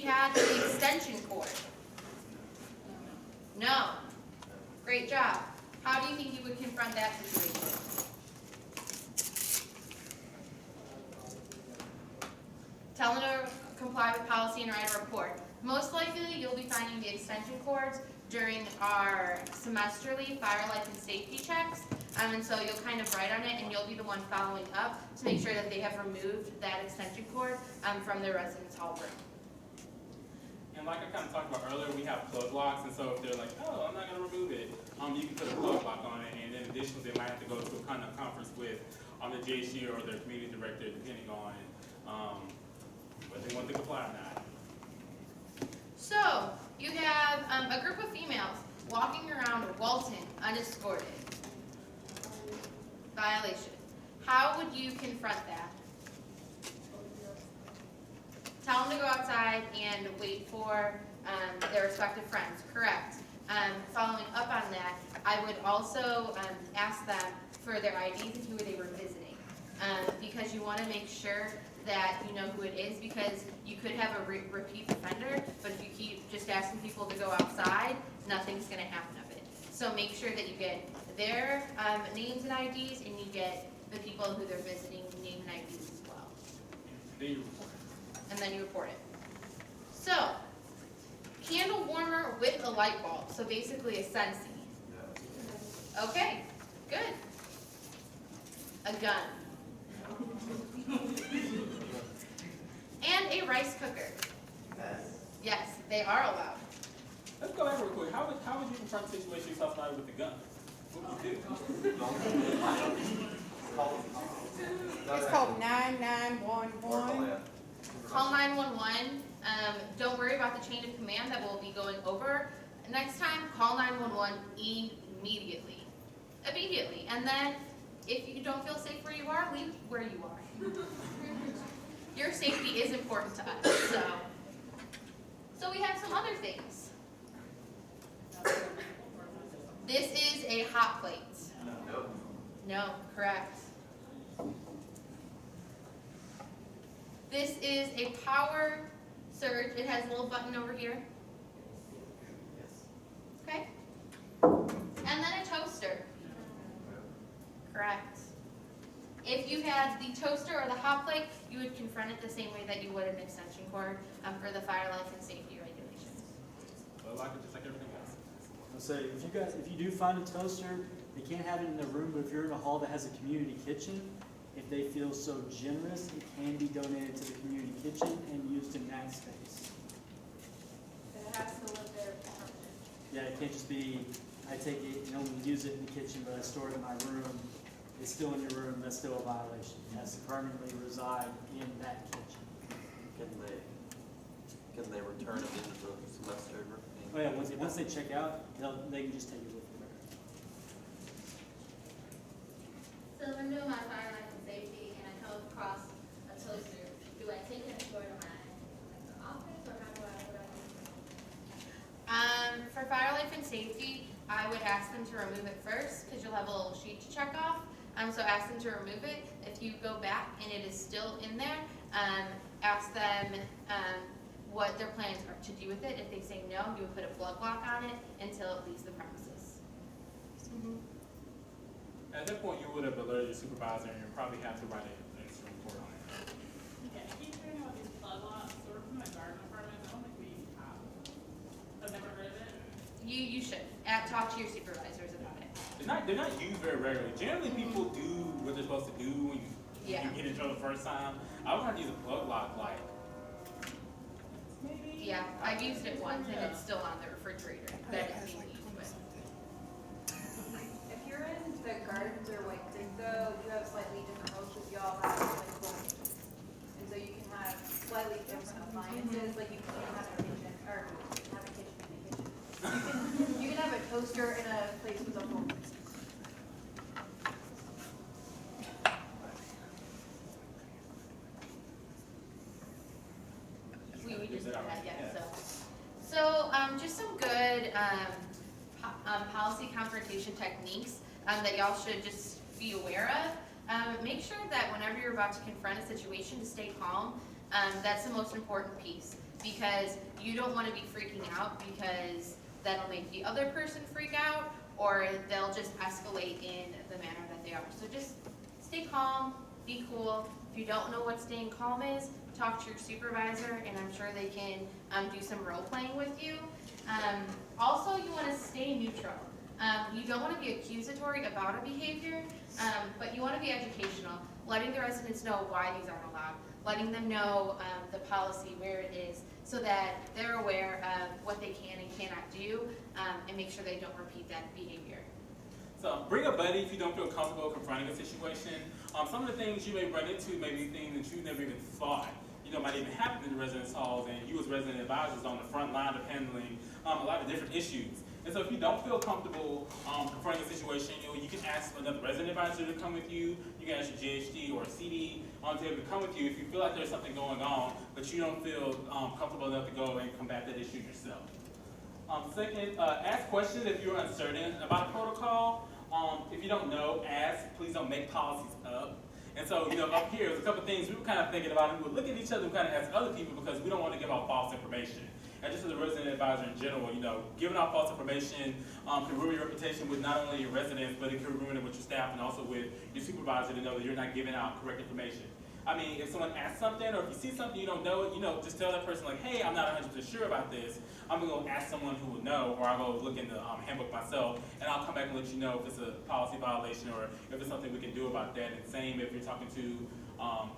had the extension cord? No. Great job. How do you think you would confront that situation? Tell them to comply with policy and write a report. Most likely, you'll be finding the extension cords during our semesterly fire, life, and safety checks. And so you'll kind of write on it, and you'll be the one following up to make sure that they have removed that extension cord from their residence hall room. And like I kind of talked about earlier, we have plug locks, and so if they're like, oh, I'm not going to remove it, you can put a plug lock on it, and then additionally, they might have to go to a kind of conference with the JC or their community director, depending on what they want to comply or not. So, you have a group of females walking around Walton unescorted. Violation. How would you confront that? Tell them to go outside and wait for their respective friends. Correct. Following up on that, I would also ask them for their IDs and who they were visiting, because you want to make sure that you know who it is, because you could have a repeat offender, but if you keep just asking people to go outside, nothing's going to happen of it. So make sure that you get their names and IDs, and you get the people who they're visiting name and IDs as well. And then you report it. So, candle warmer with a light bulb. So basically a Sensi. Okay, good. A gun. And a rice cooker. Yes, they are allowed. Let's go back real quick. How would you confront a situation you saw somebody with a gun? What would you do? It's called 9911. Call 911. Don't worry about the chain of command that we'll be going over. Next time, call 911 immediately. Immediately. And then, if you don't feel safe where you are, leave where you are. Your safety is important to us. So we have some other things. This is a hot plate. No, correct. This is a power surge. It has a little button over here. Okay. And then a toaster. Correct. If you had the toaster or the hot plate, you would confront it the same way that you would an extension cord for the fire, life, and safety regulations. Well, like just like everything else. So if you do find a toaster, you can't have it in the room, but if you're in a hall that has a community kitchen, if they feel so generous, it can be donated to the community kitchen and used in that space. It has to live there permanent. Yeah, it can't just be, I take it, you know, we use it in the kitchen, but I store it in my room. It's still in your room, that's still a violation. It has to permanently reside in that kitchen. Can they return it into the semester? Oh yeah, once they check out, they can just take it with them. So if I'm doing my fire, life, and safety, and I come across a toaster, do I take it and go to my office, or how do I do? For fire, life, and safety, I would ask them to remove it first, because you'll have a little sheet to check off. So ask them to remove it. If you go back and it is still in there, ask them what their plans are to do with it. If they say no, you would put a plug lock on it until it leaves the premises. At that point, you would have alerted your supervisor, and you probably have to write an incident report on it. Yeah, I keep hearing about these plug locks. So we're from my garden apartment. I don't think we have. I've never heard of it. You should talk to your supervisors about it. They're not used very regularly. Generally, people do what they're supposed to do when you get in trouble the first time. I would have to use a plug lock, like, maybe. Yeah, I've used it once, and it's still on the refrigerator. That is being used, but If you're in the gardens or White Creek though, you have slightly different rules because y'all have like both. And so you can have slightly different appliances, like you can't have a kitchen, or have a kitchen in a kitchen. You can have a toaster in a place with a home. we just did that, yeah. So just some good policy confrontation techniques that y'all should just be aware of. Make sure that whenever you're about to confront a situation, to stay calm. That's the most important piece. because you don't want to be freaking out because that'll make the other person freak out, or they'll just escalate in the manner that they are. So just stay calm, be cool. If you don't know what staying calm is, talk to your supervisor, and I'm sure they can do some role playing with you. Also, you want to stay neutral. You don't want to be accusatory about a behavior, but you want to be educational, letting the residents know why these aren't allowed, letting them know the policy, where it is, so that they're aware of what they can and cannot do, and make sure they don't repeat that behavior. So bring a buddy if you don't feel comfortable confronting a situation. Some of the things you may run into may be things that you never even thought might even happen in the residence halls, and you as resident advisors on the front line of handling a lot of different issues. And so if you don't feel comfortable confronting a situation, you can ask another resident advisor to come with you. You can ask your GHD or a CD to be able to come with you if you feel like there's something going on, but you don't feel comfortable enough to go and combat that issue yourself. Second, ask questions if you're uncertain about a protocol. If you don't know, ask. Please don't make policies up. And so, up here, there's a couple of things we were kind of thinking about, and we would look at each other and kind of ask other people because we don't want to give out false information. And just as a resident advisor in general, giving out false information can ruin your reputation with not only your residents, but it can ruin it with your staff and also with your supervisor to know that you're not giving out correct information. I mean, if someone asks something, or if you see something you don't know it, just tell that person like, hey, I'm not 100% sure about this. I'm gonna go ask someone who will know, or I'll go look in the handbook myself, and I'll come back and let you know if it's a policy violation or if it's something we can do about that. And same if you're talking to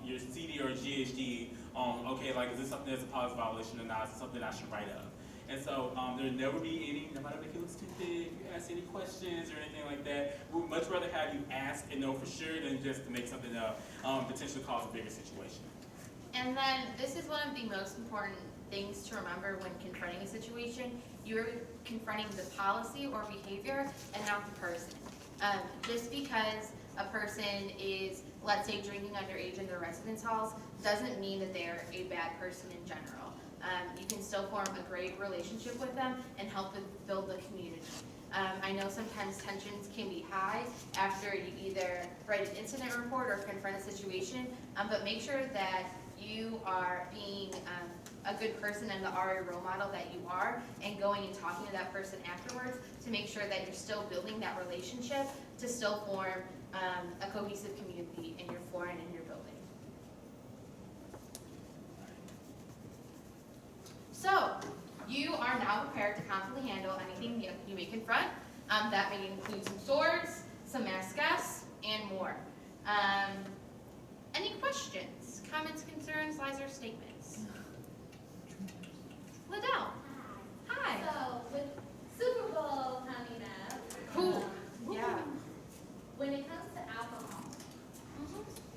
your CD or GHD on, okay, like, is this something that's a policy violation or not? Is it something I should write up? And so there'll never be any, no matter if you look stupid, if you ask any questions or anything like that, we'd much rather have you ask and know for sure than just to make something up, potentially cause a bigger situation. And then this is one of the most important things to remember when confronting a situation. You're confronting the policy or behavior and not the person. Just because a person is, let's say, drinking underage in their residence halls doesn't mean that they're a bad person in general. You can still form a great relationship with them and help build the community. I know sometimes tensions can be high after you either write an incident report or confront a situation, but make sure that you are being a good person and the RA role model that you are, and going and talking to that person afterwards to make sure that you're still building that relationship to still form a cohesive community in your floor and in your building. So, you are now prepared to confidently handle anything you may confront. That may include some swords, some mass guests, and more. Any questions, comments, concerns, lies, or statements? Liddell. Hi. So, with Super Bowl coming up, Cool. Yeah. when it comes to alcohol,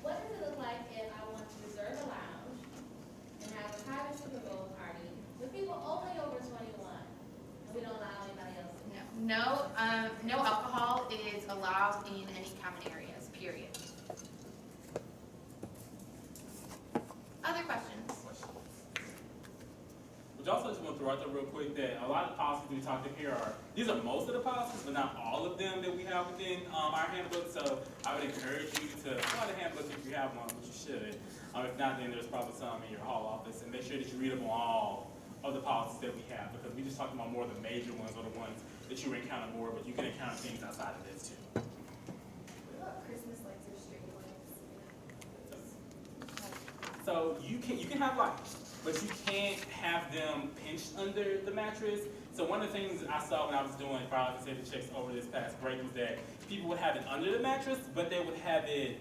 what does it look like if I want to reserve a lounge and have a private Super Bowl party with people only over 21, and we don't allow anybody else in? No alcohol is allowed in any common areas, period. Other questions? Which also just want to throw out there real quick that a lot of the policies we talked about here these are most of the policies, but not all of them that we have within our handbook. So I would encourage you to fill out a handbook if you have one, which you should. If not, then there's probably some in your hall office, and make sure that you read up on all of the policies that we have, because we just talked about more of the major ones or the ones that you would encounter more, but you can encounter things outside of this too. What about Christmas lights or string lights? So you can have lights, but you can't have them pinched under the mattress. So one of the things I saw when I was doing fire and safety checks over this past break was that people would have it under the mattress, but they would have it,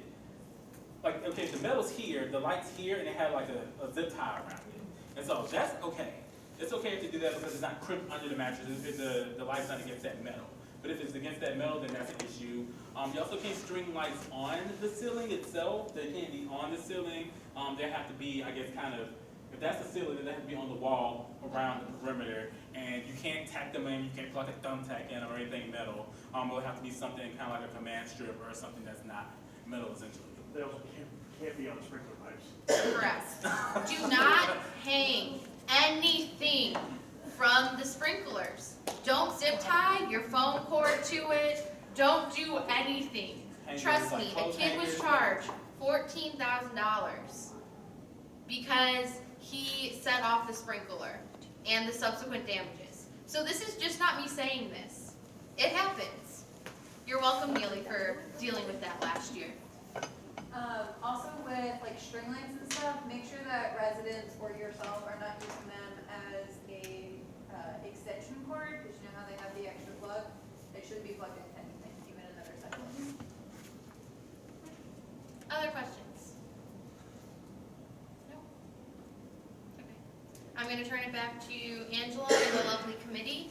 like, okay, the metal's here, the light's here, and they have like a zip tie around it. And so that's okay. It's okay if you do that because it's not crimped under the mattress if the light's not against that metal. But if it's against that metal, then that's an issue. You also can't string lights on the ceiling itself. They can't be on the ceiling. They have to be, I guess, kind of, if that's the ceiling, then they have to be on the wall around the perimeter. And you can't tack them in. You can't put like a thumbtack in or anything metal. It'll have to be something kind of like a command strip or something that's not metal, essentially. They also can't be on sprinkler pipes. Correct. Do not hang anything from the sprinklers. Don't zip tie your phone cord to it. Don't do anything. Hangers, Trust like me, a clothes kid was hangers. charged $14,000 because he set off the sprinkler and the subsequent damages. So this is just not me saying this. It happens. You're welcome, Neely, for dealing with that last year. Also with like string lights and stuff, make sure that residents or yourself are not using them as a extension cord, because you know how they have the extra plug? They shouldn't be plugged into anything, even another second. Other questions? No? Okay. I'm gonna turn it back to Angela and the lovely committee